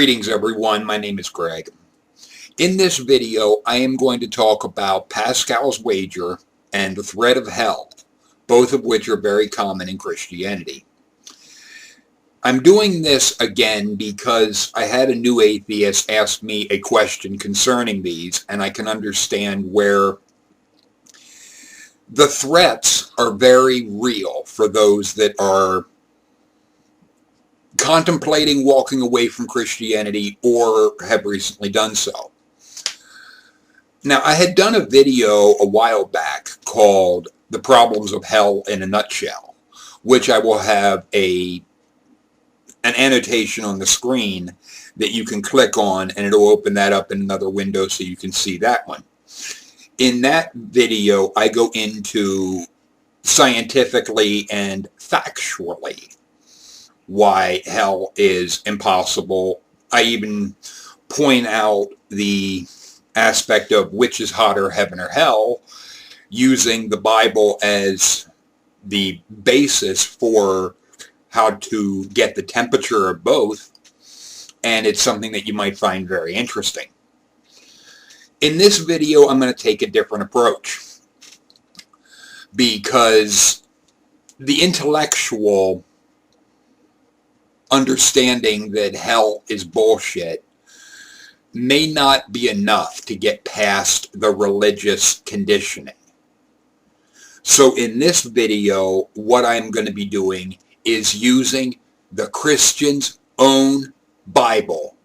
Greetings everyone, my name is Greg. In this video I am going to talk about Pascal's wager and the threat of hell, both of which are very common in Christianity. I'm doing this again because I had a new atheist ask me a question concerning these, and I can understand where the threats are very real for those that are contemplating walking away from Christianity or have recently done so. Now, I had done a video a while back called The Problems of Hell in a Nutshell, which I will have an annotation on the screen that you can click on, and it'll open that up in another window so you can see that one. In that video, I go into scientifically and factually why hell is impossible. I even point out the aspect of which is hotter, heaven or hell, using the Bible as the basis for how to get the temperature of both, and it's something that you might find very interesting. In this video, I'm going to take a different approach because the intellectual understanding that hell is bullshit may not be enough to get past the religious conditioning. So in this video, what I'm going to be doing is using the Christian's own Bible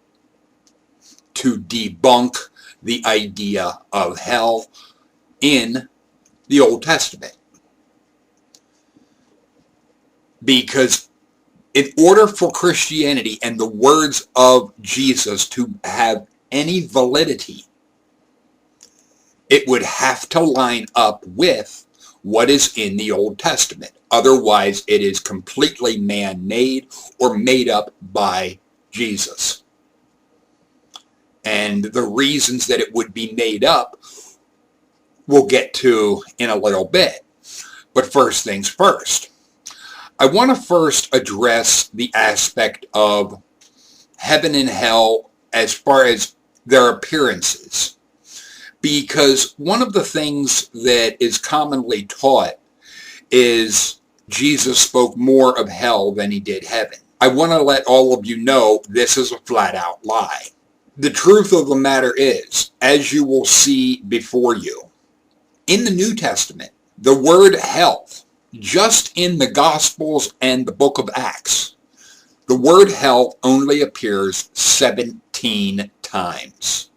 to debunk the idea of hell in the Old Testament. Because in order for Christianity and the words of Jesus to have any validity, it would have to line up with what is in the Old Testament. Otherwise, it is completely man-made or made up by Jesus. And the reasons that it would be made up, we'll get to in a little bit. But first things first. I want to first address the aspect of heaven and hell as far as their appearances, because one of the things that is commonly taught is Jesus spoke more of hell than he did heaven. I want to let all of you know this is a flat-out lie. The truth of the matter is, as you will see before you, in the New Testament, the word hell, just in the Gospels and the book of Acts, the word hell only appears 17 times,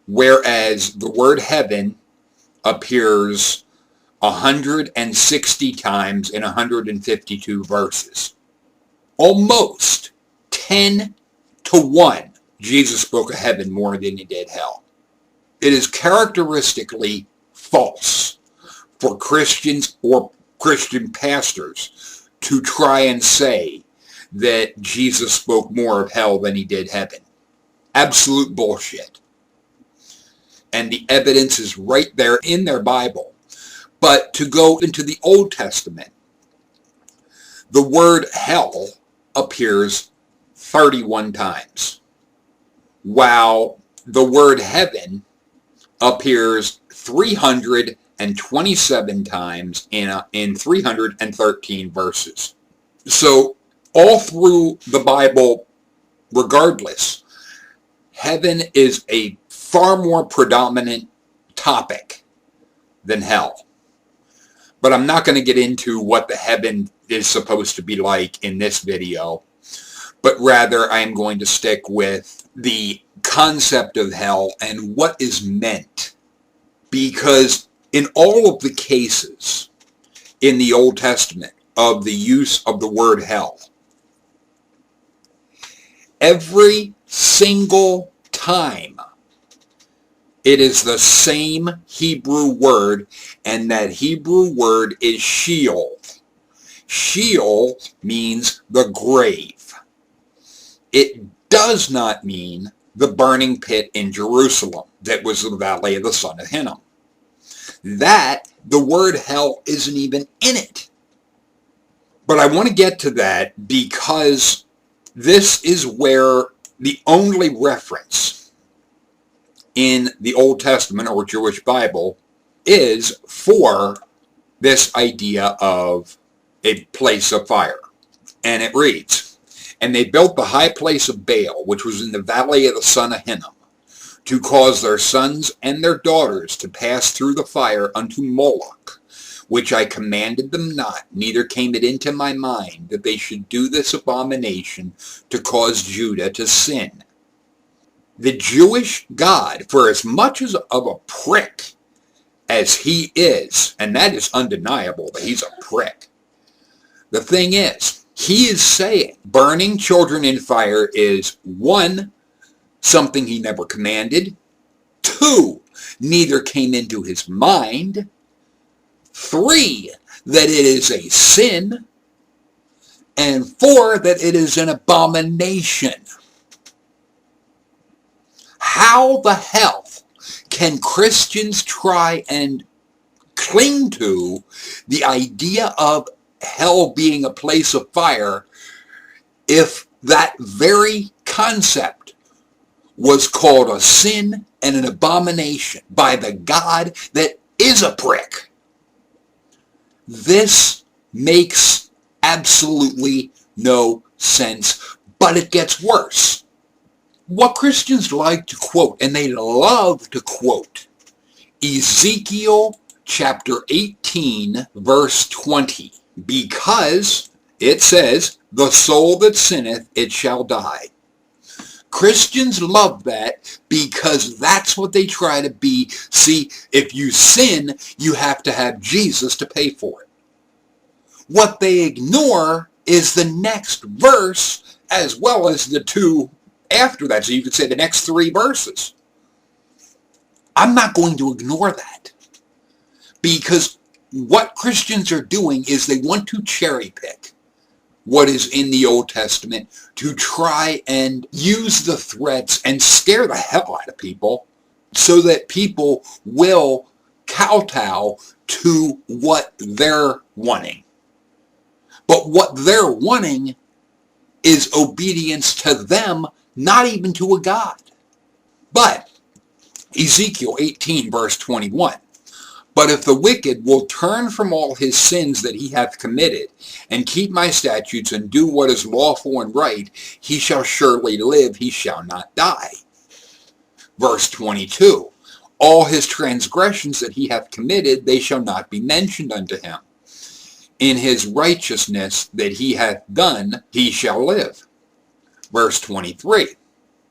whereas the word heaven appears 160 times in 152 verses. Almost 10 to 1, Jesus spoke of heaven more than he did hell. It is characteristically false for Christians or Christian pastors to try and say that Jesus spoke more of hell than he did heaven. Absolute bullshit. And the evidence is right there in their Bible. But to go into the Old Testament, the word hell appears 31 times, while the word heaven appears 327 times in 313 verses. So all through the Bible, regardless, heaven is a far more predominant topic than hell. But I'm not going to get into what the heaven is supposed to be like in this video, but rather I am going to stick with the concept of hell and what is meant. Because in all of the cases in the Old Testament of the use of the word hell, every single time it is the same Hebrew word, and that Hebrew word is Sheol. Sheol means the grave. It does not mean the burning pit in Jerusalem that was the valley of the son of Hinnom. That, the word hell isn't even in it. But I want to get to that because This is where the only reference in the Old Testament or Jewish Bible is for this idea of a place of fire. And it reads, "And they built the high place of Baal, which was in the valley of the son of Hinnom, to cause their sons and their daughters to pass through the fire unto Moloch, which I commanded them not, neither came it into my mind that they should do this abomination to cause Judah to sin." The Jewish God, for as much as of a prick as he is, and that is undeniable that he's a prick, the thing is, he is saying burning children in fire is, one, something he never commanded, two, neither came into his mind, three, that it is a sin, and four, that it is an abomination. How the hell can Christians try and cling to the idea of hell being a place of fire if that very concept was called a sin and an abomination by the God that is a prick? This makes absolutely no sense, but it gets worse. What Christians like to quote, and they love to quote, Ezekiel chapter 18, verse 20, because it says, "The soul that sinneth, it shall die." Christians love that because that's what they try to be. See, if you sin, you have to have Jesus to pay for it. What they ignore is the next verse as well as the two after that. So you could say the next three verses. I'm not going to ignore that, because what Christians are doing is they want to cherry pick what is in the Old Testament to try and use the threats and scare the hell out of people so that people will kowtow to what they're wanting. But what they're wanting is obedience to them, not even to a God. But Ezekiel 18, verse 21, "But if the wicked will turn from all his sins that he hath committed, and keep my statutes, and do what is lawful and right, he shall surely live, he shall not die." Verse 22, "All his transgressions that he hath committed, they shall not be mentioned unto him. In his righteousness that he hath done, he shall live." Verse 23,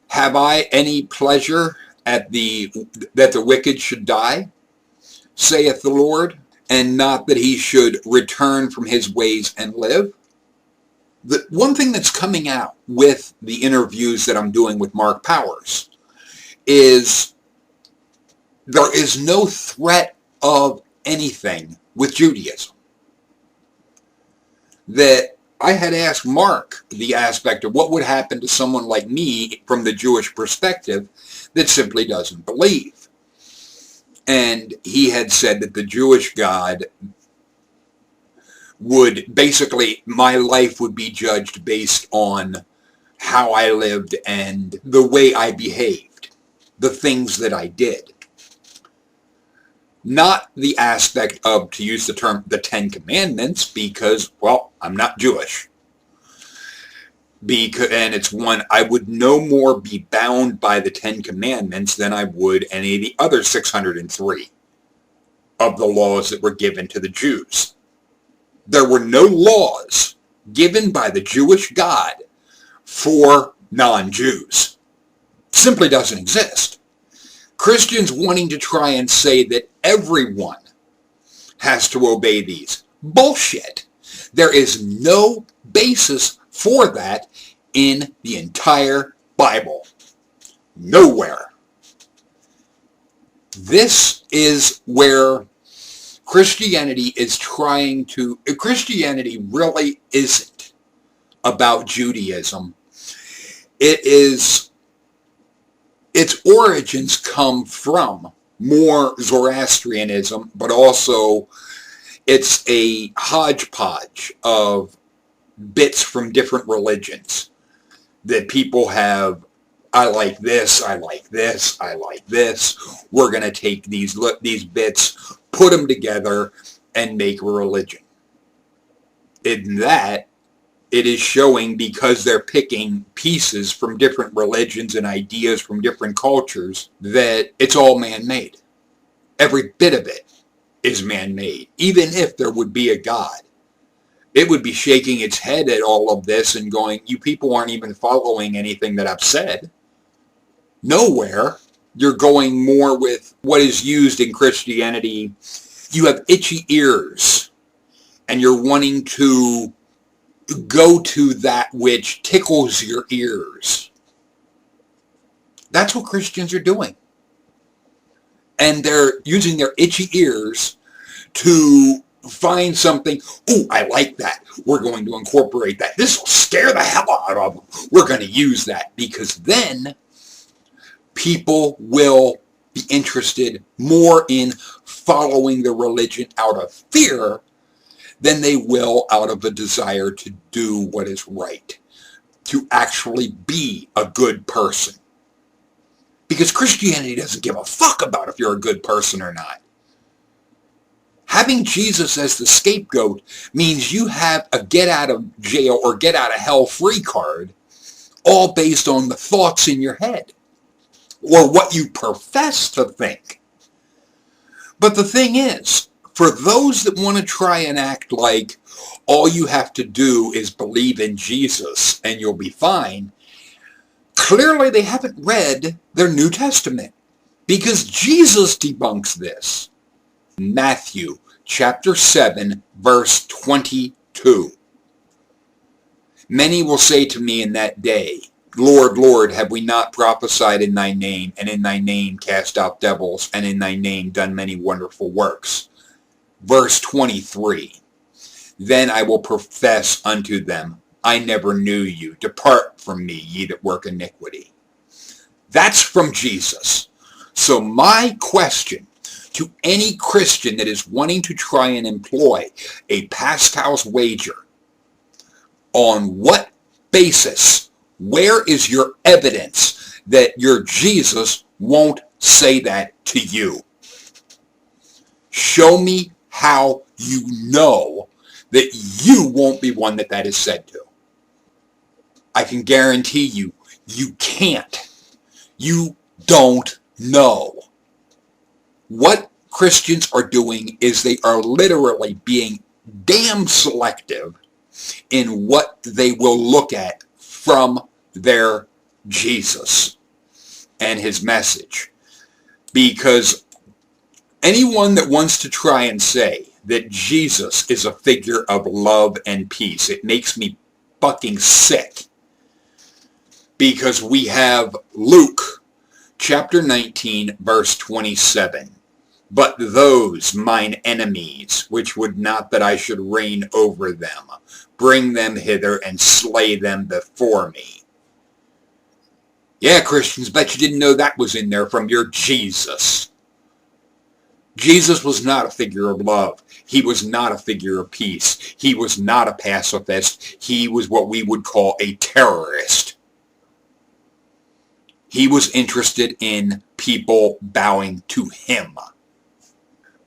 "Have I any pleasure that the wicked should die, saith the Lord, and not that he should return from his ways and live?" The one thing that's coming out with the interviews that I'm doing with Mark Powers is there is no threat of anything with Judaism. That I had asked Mark the aspect of what would happen to someone like me from the Jewish perspective that simply doesn't believe. And he had said that the Jewish God would basically, my life would be judged based on how I lived and the way I behaved, the things that I did. Not the aspect of, to use the term, the Ten Commandments, because, well, I'm not Jewish. And it's one, I would no more be bound by the Ten Commandments than I would any of the other 603 of the laws that were given to the Jews. There were no laws given by the Jewish God for non-Jews. Simply doesn't exist. Christians wanting to try and say that everyone has to obey these. Bullshit. There is no basis for that in the entire Bible. Nowhere. This is where Christianity is trying to... Christianity really isn't about Judaism. Its origins come from more Zoroastrianism, but also it's a hodgepodge of bits from different religions. that people have, I like this, I like this, I like this. We're going to take these bits, put them together, and make a religion. In that, it is showing, because they're picking pieces from different religions and ideas from different cultures, that it's all man-made. Every bit of it is man-made. Even if there would be a God, it would be shaking its head at all of this and going, you people aren't even following anything that I've said. Nowhere. You're going more with what is used in Christianity. You have itchy ears, and you're wanting to go to that which tickles your ears. That's what Christians are doing. And they're using their itchy ears to find something. Oh, I like that. We're going to incorporate that. This will scare the hell out of them. We're going to use that, because then people will be interested more in following the religion out of fear than they will out of a desire to do what is right, to actually be a good person. Because Christianity doesn't give a fuck about if you're a good person or not. Having Jesus as the scapegoat means you have a get out of jail or get out of hell free card, all based on the thoughts in your head or what you profess to think. But the thing is, for those that want to try and act like all you have to do is believe in Jesus and you'll be fine, clearly they haven't read their New Testament, because Jesus debunks this. Matthew chapter 7, verse 22. Many will say to me in that day, Lord, Lord, have we not prophesied in thy name, and in thy name cast out devils, and in thy name done many wonderful works? Verse 23. Then I will profess unto them, I never knew you. Depart from me, ye that work iniquity. That's from Jesus. So my question to any Christian that is wanting to try and employ a Pascal's wager, on what basis? Where is your evidence that your Jesus won't say that to you? Show me how you know that you won't be one that is said to. I can guarantee you, you can't. You don't know. What Christians are doing is they are literally being damn selective in what they will look at from their Jesus and his message. Because anyone that wants to try and say that Jesus is a figure of love and peace, it makes me fucking sick. Because we have Luke chapter 19, verse 27. But those mine enemies, which would not that I should reign over them, bring them hither and slay them before me. Yeah, Christians, bet you didn't know that was in there from your Jesus. Jesus was not a figure of love. He was not a figure of peace. He was not a pacifist. He was what we would call a terrorist. He was interested in people bowing to him.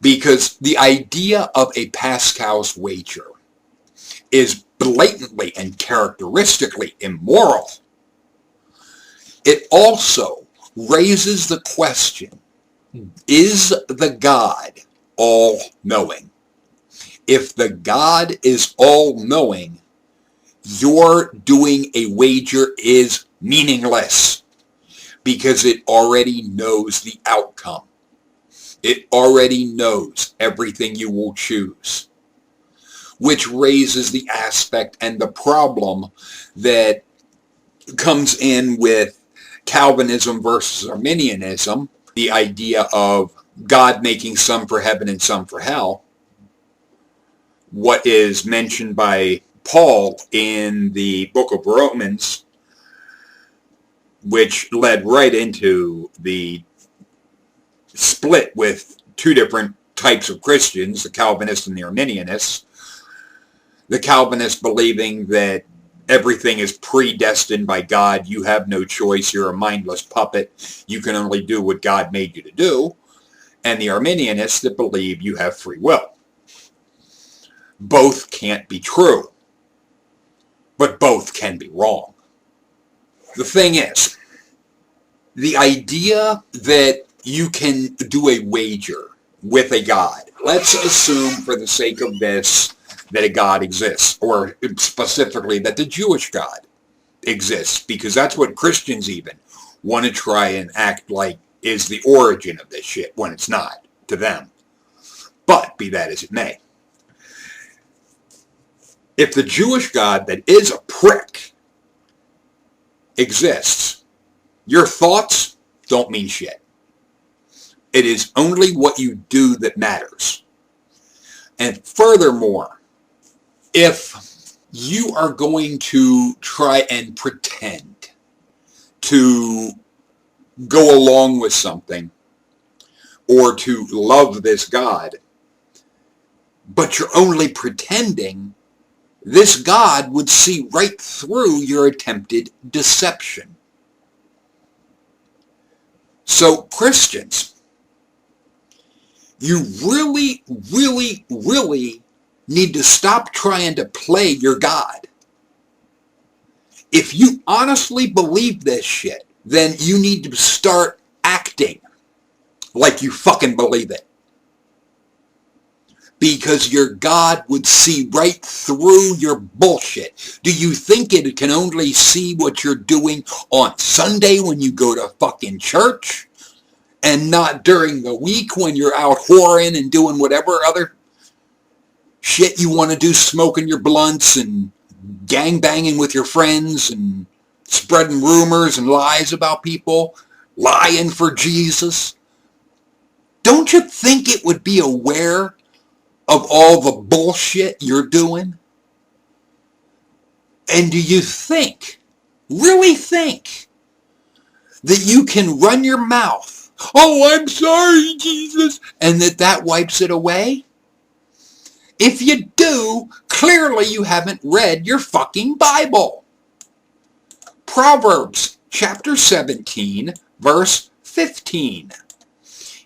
Because the idea of a Pascal's wager is blatantly and characteristically immoral. It also raises the question, is the God all-knowing? If the God is all-knowing, your doing a wager is meaningless, because it already knows the outcome. It already knows everything you will choose, which raises the aspect and the problem that comes in with Calvinism versus Arminianism, the idea of God making some for heaven and some for hell. What is mentioned by Paul in the book of Romans, which led right into the split with two different types of Christians, the Calvinists and the Arminianists. The Calvinists believing that everything is predestined by God. You have no choice. You're a mindless puppet. You can only do what God made you to do. And the Arminianists that believe you have free will. Both can't be true, but both can be wrong. The thing is, the idea that you can do a wager with a God, let's assume for the sake of this that a God exists, or specifically that the Jewish God exists, because that's what Christians even want to try and act like is the origin of this shit, when it's not, to them. But be that as it may. If the Jewish God that is a prick exists, your thoughts don't mean shit. It is only what you do that matters. And furthermore, if you are going to try and pretend to go along with something or to love this God, but you're only pretending, this God would see right through your attempted deception. So Christians, you really, really, really need to stop trying to play your God. If you honestly believe this shit, then you need to start acting like you fucking believe it. Because your God would see right through your bullshit. Do you think it can only see what you're doing on Sunday when you go to fucking church? And not during the week when you're out whoring and doing whatever other shit you want to do, smoking your blunts and gangbanging with your friends and spreading rumors and lies about people, lying for Jesus? Don't you think it would be aware of all the bullshit you're doing? And do you think, really think, that you can run your mouth, "Oh, I'm sorry, Jesus," and that wipes it away? If you do, clearly you haven't read your fucking Bible. Proverbs chapter 17, verse 15.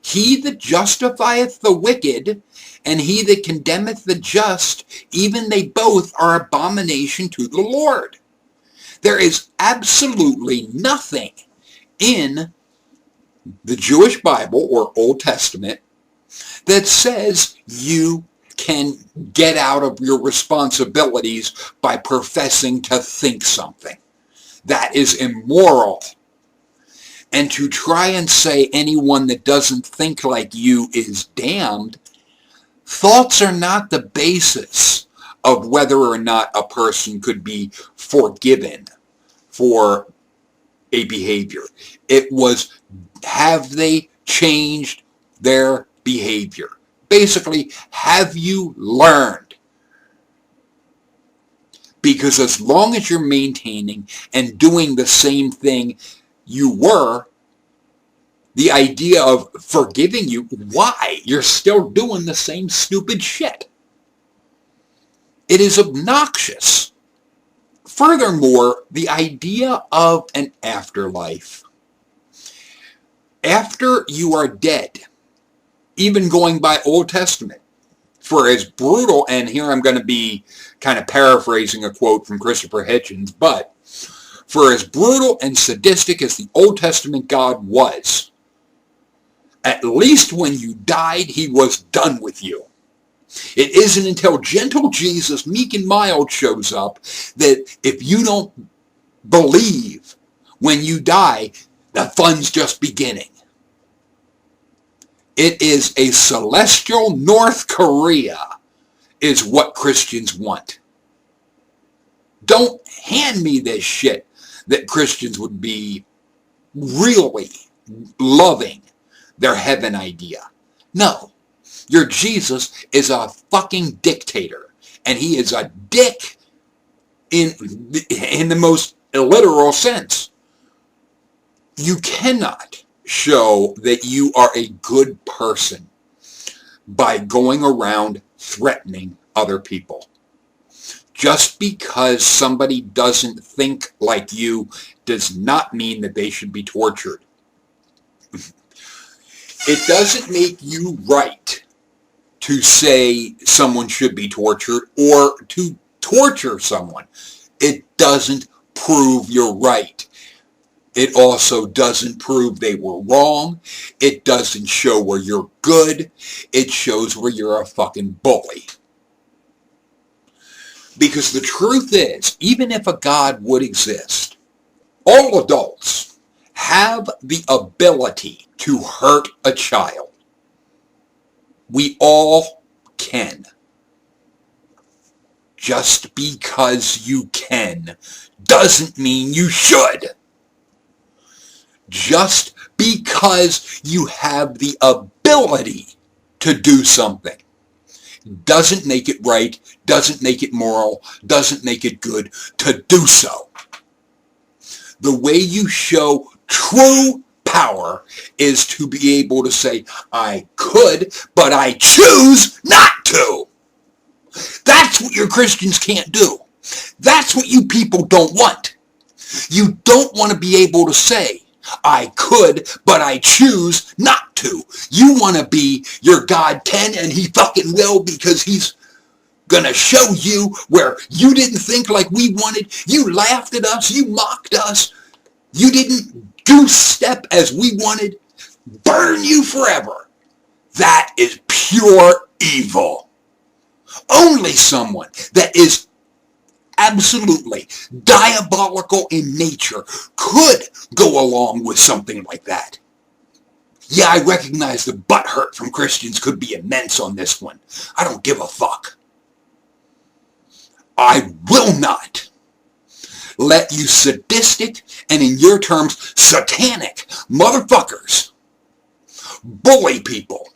He that justifieth the wicked, and he that condemneth the just, even they both are abomination to the Lord. There is absolutely nothing in the Jewish Bible or Old Testament that says you can get out of your responsibilities by professing to think something. That is immoral. And to try and say anyone that doesn't think like you is damned, thoughts are not the basis of whether or not a person could be forgiven for a behavior. It was, have they changed their behavior? Basically, have you learned? Because as long as you're maintaining and doing the same thing you were, the idea of forgiving you, why? You're still doing the same stupid shit. It is obnoxious. Furthermore, the idea of an afterlife. After you are dead, even going by Old Testament, for as brutal, and here I'm going to be kind of paraphrasing a quote from Christopher Hitchens, but for as brutal and sadistic as the Old Testament God was, at least when you died, he was done with you. It isn't until gentle Jesus, meek and mild, shows up that if you don't believe when you die, the fun's just beginning. It is a celestial North Korea is what Christians want. Don't hand me this shit that Christians would be really loving their heaven idea. No. Your Jesus is a fucking dictator. And he is a dick in the most literal sense. You cannot show that you are a good person by going around threatening other people. Just because somebody doesn't think like you does not mean that they should be tortured. It doesn't make you right to say someone should be tortured or to torture someone. It doesn't prove you're right. It also doesn't prove they were wrong. It doesn't show where you're good. It shows where you're a fucking bully. Because the truth is, even if a God would exist, all adults have the ability to hurt a child. We all can. Just because you can doesn't mean you should. Just because you have the ability to do something doesn't make it right, doesn't make it moral, doesn't make it good to do so. The way you show true power is to be able to say, I could, but I choose not to. That's what your Christians can't do. That's what you people don't want. You don't want to be able to say, I could, but I choose not to. You want to be your God can, and he fucking will, because he's going to show you where you didn't think like we wanted. You laughed at us. You mocked us. You didn't goose step as we wanted. Burn you forever. That is pure evil. Only someone that is absolutely diabolical in nature could go along with something like that. Yeah, I recognize the butt hurt from Christians could be immense on this one. I don't give a fuck. I will not let you sadistic and, in your terms, satanic motherfuckers bully people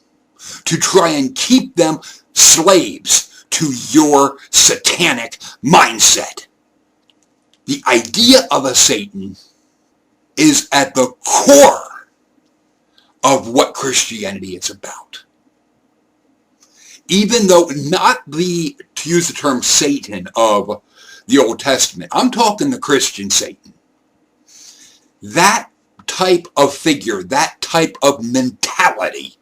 to try and keep them slaves to your satanic mindset. The idea of a Satan is at the core of what Christianity is about. Even though not the, to use the term Satan of the Old Testament, I'm talking the Christian Satan. That type of figure, that type of mentality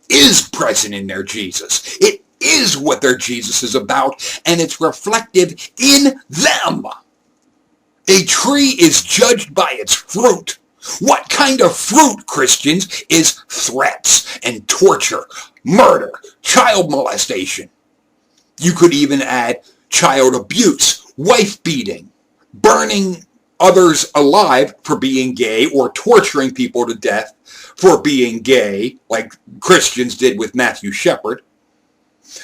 is present in their Jesus. It is what their Jesus is about, and it's reflected in them. A tree is judged by its fruit. What kind of fruit, Christians, is threats and torture, murder, child molestation? You could even add child abuse, wife beating, burning others alive for being gay, or torturing people to death for being gay, like Christians did with Matthew Shepard.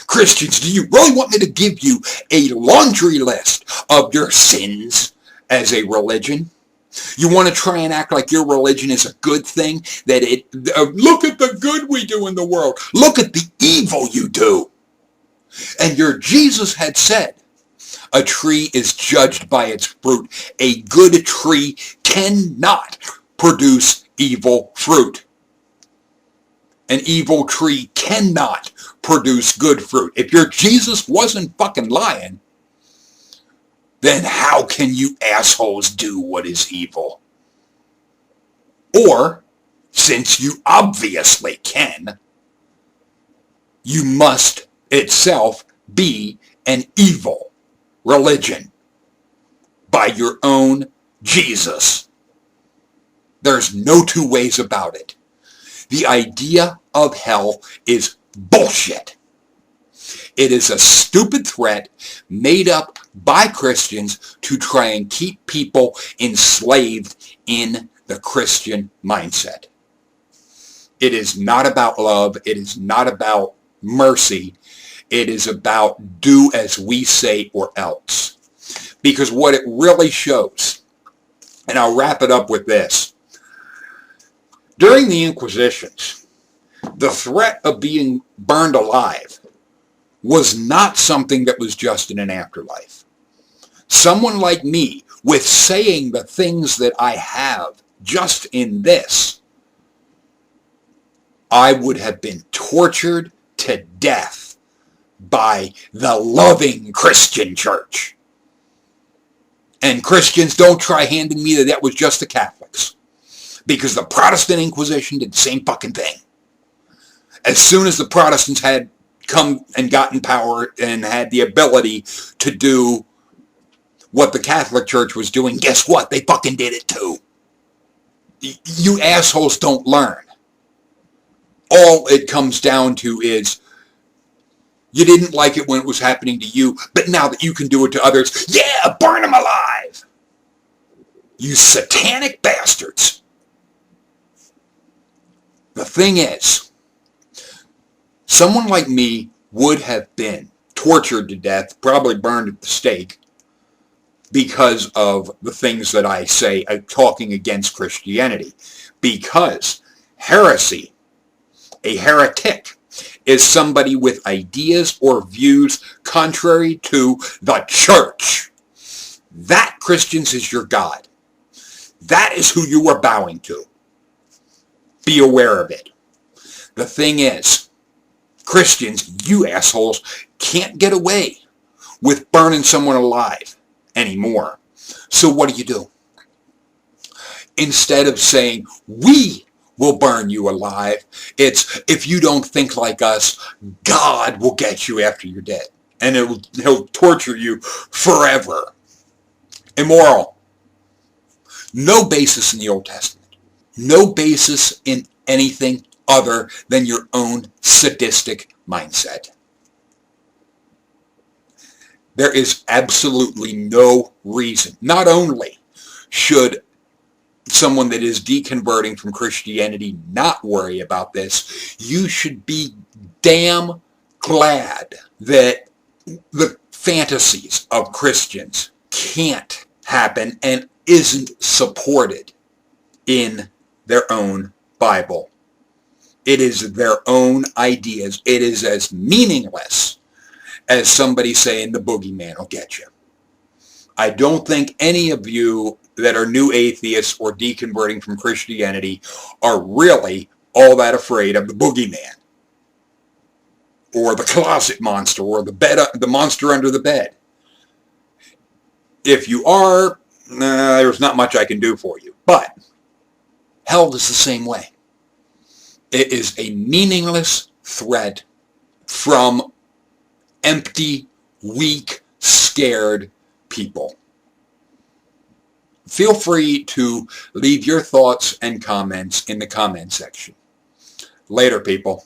Christians, do you really want me to give you a laundry list of your sins as a religion? You want to try and act like your religion is a good thing? That it, look at the good we do in the world. Look at the evil you do. And your Jesus had said, a tree is judged by its fruit. A good tree cannot produce evil fruit. An evil tree cannot produce good fruit. If your Jesus wasn't fucking lying, then how can you assholes do what is evil? Or, since you obviously can, you must itself be an evil religion by your own Jesus. There's no two ways about it. The idea of hell is bullshit. It is a stupid threat made up by Christians to try and keep people enslaved in the Christian mindset. It is not about love. It is not about mercy. It is about do as we say or else. Because what it really shows, and I'll wrap it up with this. During the Inquisitions, the threat of being burned alive was not something that was just in an afterlife. Someone like me, with saying the things that I have just in this, I would have been tortured to death by the loving Christian church. And Christians, don't try handing me that was just the Catholics. Because the Protestant Inquisition did the same fucking thing. As soon as the Protestants had come and gotten power and had the ability to do what the Catholic Church was doing, guess what? They fucking did it too. You assholes don't learn. All it comes down to is you didn't like it when it was happening to you, but now that you can do it to others, yeah, burn them alive. You satanic bastards. The thing is, someone like me would have been tortured to death, probably burned at the stake, because of the things that I say talking against Christianity. Because heresy, a heretic, is somebody with ideas or views contrary to the church. That, Christians, is your God. That is who you are bowing to. Be aware of it. The thing is, Christians, you assholes, can't get away with burning someone alive anymore. So what do? Instead of saying, we will burn you alive, it's, if you don't think like us, God will get you after you're dead. And he'll torture you forever. Immoral. No basis in the Old Testament. No basis in anything other than your own sadistic mindset. There is absolutely no reason. Not only should someone that is deconverting from Christianity not worry about this, you should be damn glad that the fantasies of Christians can't happen and isn't supported in their own Bible. It is their own ideas. It is as meaningless as somebody saying the boogeyman will get you. I don't think any of you that are new atheists or deconverting from Christianity are really all that afraid of the boogeyman or the closet monster or the monster under the bed. If you are, there's not much I can do for you. But hell is the same way. It is a meaningless threat from empty, weak, scared people. Feel free to leave your thoughts and comments in the comment section. Later, people.